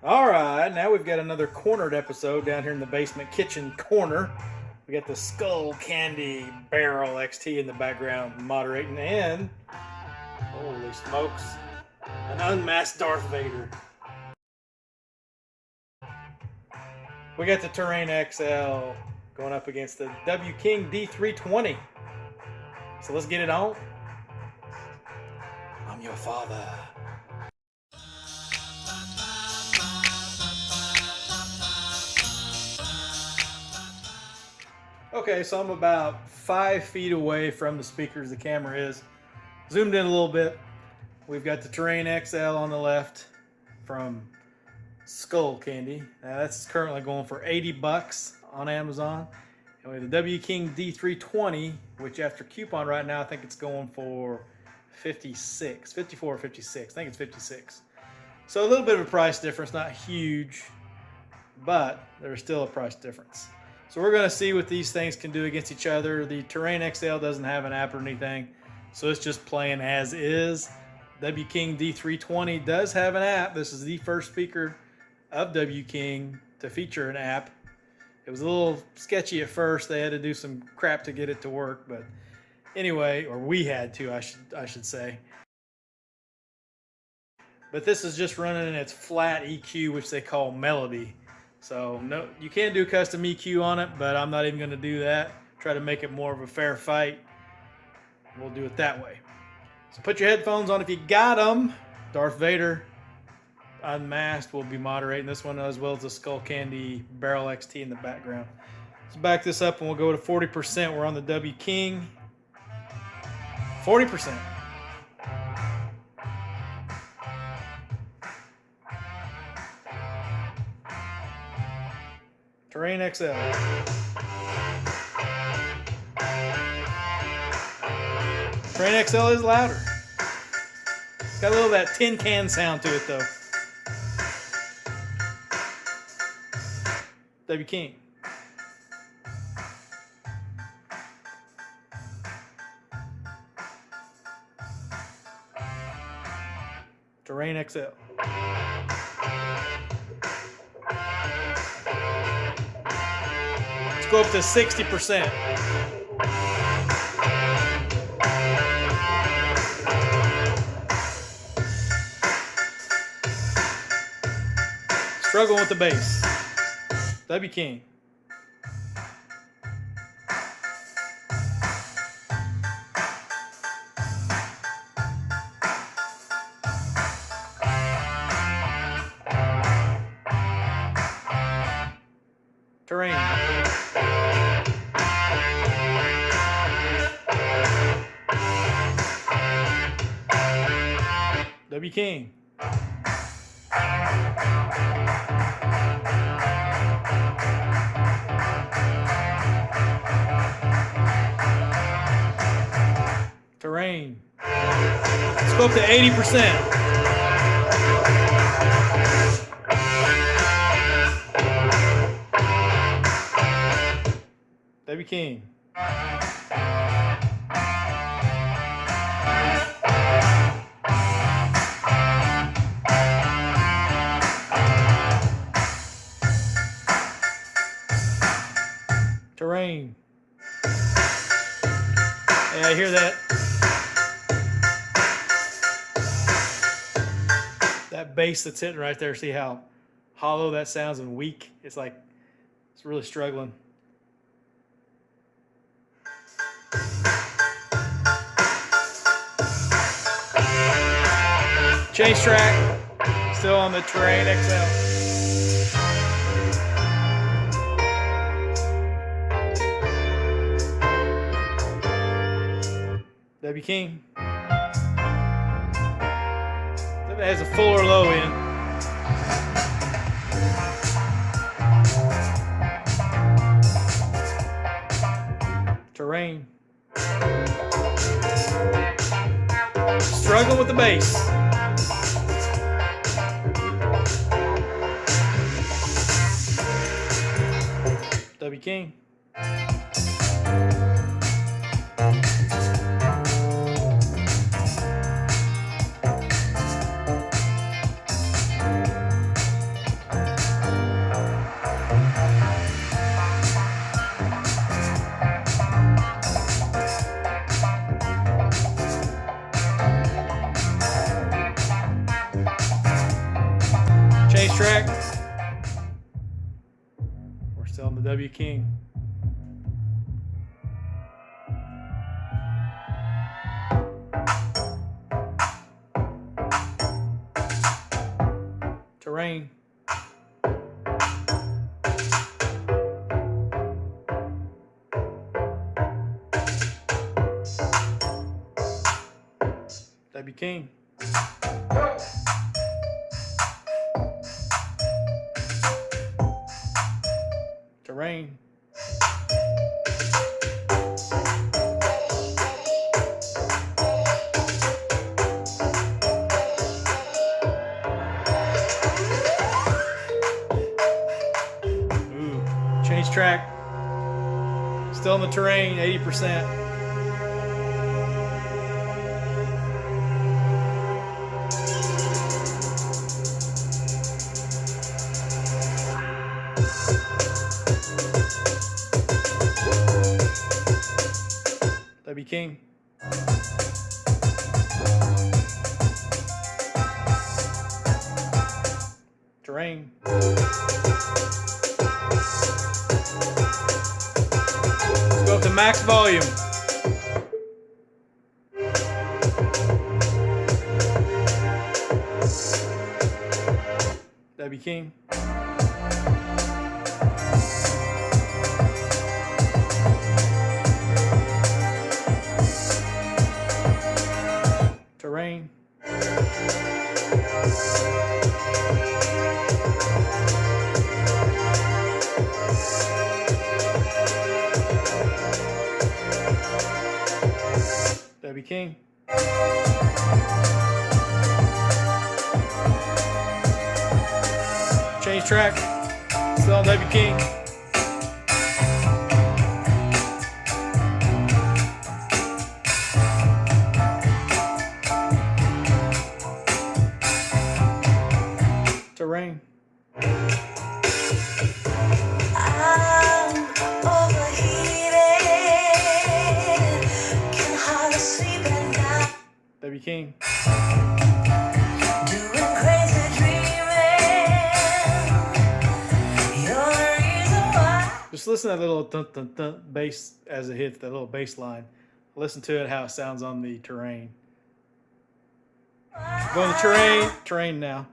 All right, now we've got another cornered episode down here in the basement kitchen corner. We got the Skullcandy Barrel XT in the background moderating, and holy smokes, an unmasked Darth Vader. We got the Terrain XL going up against the W King D320. So let's get it on. I'm your father. Okay, so I'm about 5 feet away from the speakers the camera is. Zoomed in a little bit. We've got the Terrain XL on the left from Skullcandy. Now that's currently going for 80 bucks on Amazon. And we have the W King D320, which after coupon right now, I think it's going for 56, 54 or 56. I think it's 56. So a little bit of a price difference, not huge, but there's still a price difference. So we're going to see what these things can do against each other. The Terrain XL doesn't have an app or anything, so it's just playing as is. W King D320 does have an app. This is the first speaker of W King to feature an app. It was a little sketchy at first. They had to do some crap to get it to work, but anyway, or we had to, I should say. But this is just running in its flat EQ, which they call Melody. So no, you can do custom EQ on it, but I'm not even going to do that. Try to make it more of a fair fight. We'll do it that way. So put your headphones on if you got them. Darth Vader unmasked will be moderating this one, as well as the Skullcandy Barrel XT in the background. Let's back this up and we'll go to 40%. We're on the W King. 40%. Terrain XL. Terrain XL is louder. It's got a little of that tin can sound to it though. W King. Terrain XL. Let's go up to 60%. Struggling with the bass. W King. Terrain. W King. Terrain. Let's go up to 80%. W King. Terrain. Yeah, I hear that. That bass that's hitting right there. See how hollow that sounds and weak? It's like, it's really struggling. Change track. Still on the Terrain XL. W King. That has a fuller low end. Terrain. Struggle with the bass. W King. Change track. We're still on the W King. Terrain. W King. Terrain. Ooh, change track. Still in the terrain, 80%. W King. Terrain. Let's go up to max volume. W King. Terrain. W King. Change track. Still on W King. Terrain. I'm overheated, can hardly sleep at night. W King. Doing crazy dreaming. You're the reason why. Just listen to that little dun dun dun bass as it hits that little bass line. Listen to it how it sounds on the terrain. Going to terrain now.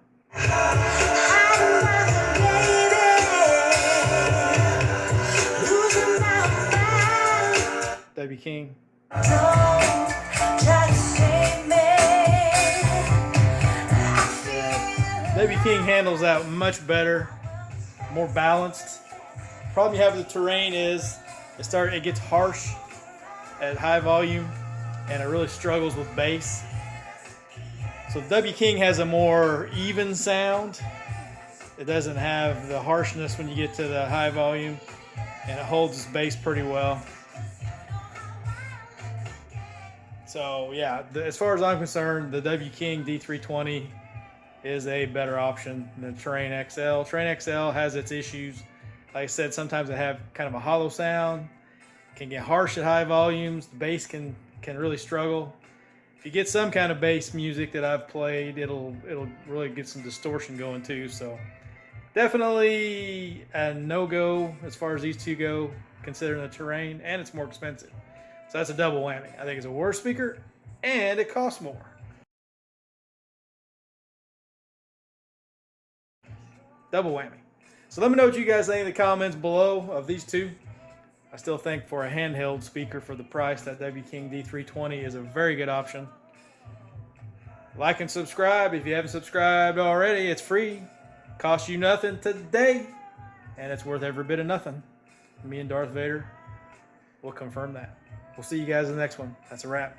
W King. Don't try to save me. W King handles that much better, more balanced. Problem you have with the terrain is it gets harsh at high volume, and it really struggles with bass. So W King has a more even sound. It doesn't have the harshness when you get to the high volume, and it holds its bass pretty well. So yeah, as far as I'm concerned, the W King D320 is a better option than the Terrain XL. Terrain XL has its issues. Like I said, sometimes they have kind of a hollow sound, can get harsh at high volumes. The bass can really struggle. If you get some kind of bass music that I've played, it'll really get some distortion going too. So definitely a no-go as far as these two go, considering the terrain, and it's more expensive. So that's a double whammy. I think it's a worse speaker, and it costs more. Double whammy. So let me know what you guys think in the comments below of these two. I still think for a handheld speaker for the price, that W King D320 is a very good option. Like and subscribe if you haven't subscribed already. It's free. Costs you nothing today. And it's worth every bit of nothing. Me and Darth Vader will confirm that. We'll see you guys in the next one. That's a wrap.